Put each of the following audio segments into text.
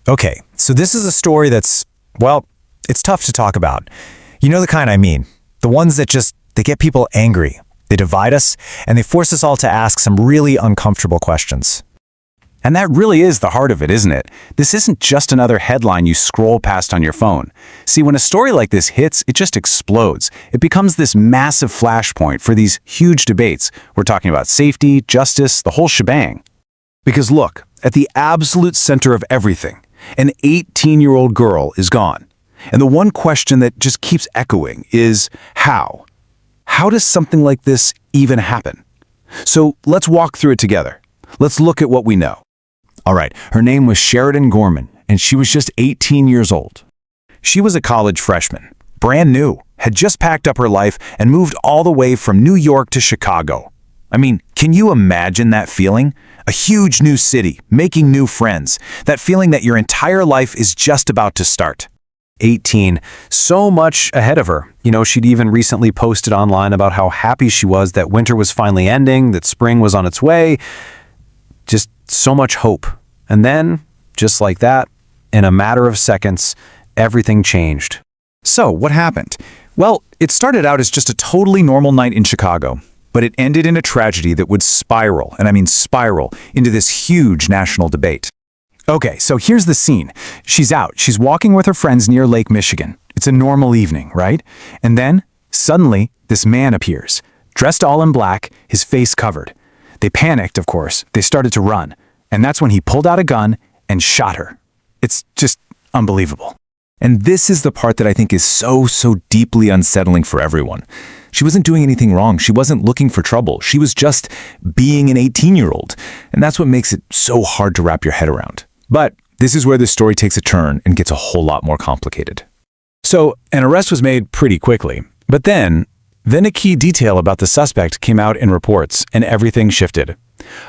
Okay, so this is a story that's, well, it's tough to talk about. You know the kind I mean. The ones that they get people angry. They divide us, and they force us all to ask some really uncomfortable questions. And that really is the heart of it, isn't it? This isn't just another headline you scroll past on your phone. See, when a story like this hits, it just explodes. It becomes this massive flashpoint for these huge debates. We're talking about safety, justice, the whole shebang. Because look, at the absolute center of everything, an 18-year-old girl is gone. And the one question that just keeps echoing is how? How does something like this even happen? So let's walk through it together. Let's look at what we know. All right, her name was Sheridan Gorman, and she was just 18 years old. She was a college freshman, brand new, had just packed up her life and moved all the way from New York to Chicago. I mean, can you imagine that feeling? A huge new city, making new friends, that feeling that your entire life is just about to start. 18, so much ahead of her. You know, she'd even recently posted online about how happy she was that winter was finally ending, that spring was on its way. Just so much hope. And then, just like that, in a matter of seconds, everything changed. So, what happened? Well, it started out as just a totally normal night in Chicago, but it ended in a tragedy that would spiral, and I mean spiral, into this huge national debate. Okay, so here's the scene. She's out. She's walking with her friends near Lake Michigan. It's a normal evening, right? And then, suddenly, this man appears, dressed all in black, his face covered. They panicked, of course. They started to run. And that's when he pulled out a gun and shot her. It's just unbelievable. And this is the part that I think is so deeply unsettling for everyone. She wasn't doing anything wrong. She wasn't looking for trouble. She was just being an 18-year-old. And that's what makes it so hard to wrap your head around. But this is where the story takes a turn and gets a whole lot more complicated. So, an arrest was made pretty quickly. But then a key detail about the suspect came out in reports, and everything shifted.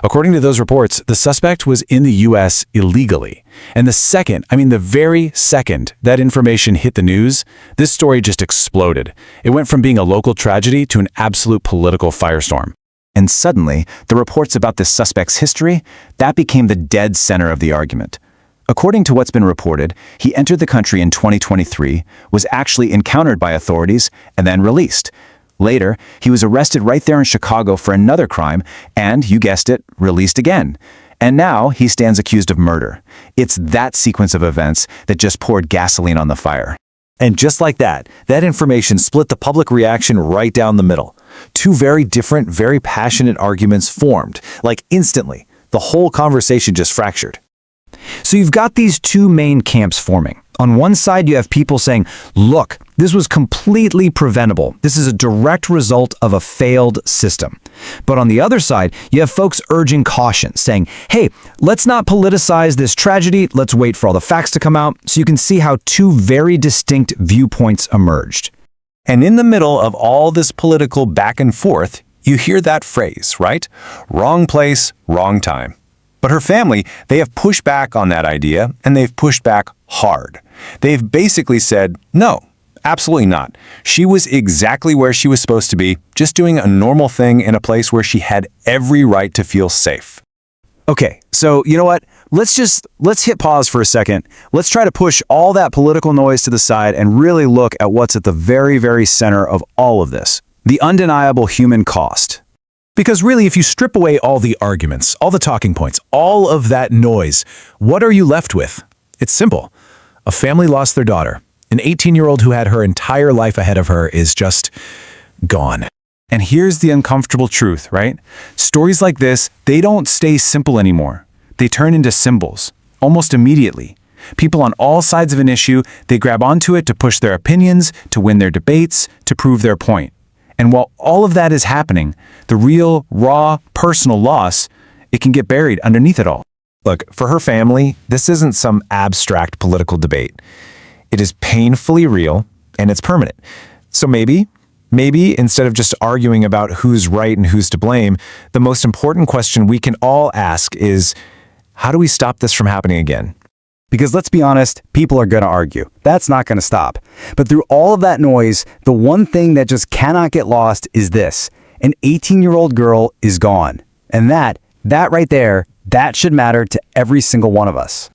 According to those reports, the suspect was in the U.S. illegally. And the very second that information hit the news, this story just exploded. It went from being a local tragedy to an absolute political firestorm. And suddenly, the reports about this suspect's history, that became the dead center of the argument. According to what's been reported, he entered the country in 2023, was actually encountered by authorities, and then released. Later, he was arrested right there in Chicago for another crime and, you guessed it, released again. And now he stands accused of murder. It's that sequence of events that just poured gasoline on the fire. And just like that information split the public reaction right down the middle. Two very different, very passionate arguments formed, like instantly. The whole conversation just fractured. So you've got these two main camps forming. On one side, you have people saying, look, this was completely preventable. This is a direct result of a failed system. But on the other side, you have folks urging caution, saying, hey, let's not politicize this tragedy. Let's wait for all the facts to come out. So you can see how two very distinct viewpoints emerged. And in the middle of all this political back and forth, you hear that phrase, right? Wrong place, wrong time. But her family, they have pushed back on that idea, and they've pushed back hard. They've basically said, no, absolutely not. She was exactly where she was supposed to be, just doing a normal thing in a place where she had every right to feel safe. Okay, so you know what? Let's hit pause for a second. Let's try to push all that political noise to the side and really look at what's at the very, very center of all of this. The undeniable human cost. Because really, if you strip away all the arguments, all the talking points, all of that noise, what are you left with? It's simple. A family lost their daughter. An 18-year-old who had her entire life ahead of her is just gone. And here's the uncomfortable truth, right? Stories like this, they don't stay simple anymore. They turn into symbols, almost immediately. People on all sides of an issue, they grab onto it to push their opinions, to win their debates, to prove their point. And while all of that is happening, the real, raw, personal loss, it can get buried underneath it all. Look, for her family, this isn't some abstract political debate. It is painfully real, and it's permanent. So maybe, instead of just arguing about who's right and who's to blame, the most important question we can all ask is, how do we stop this from happening again? Because let's be honest, people are going to argue. That's not going to stop. But through all of that noise, the one thing that just cannot get lost is this. An 18-year-old girl is gone. And that right there, that should matter to every single one of us.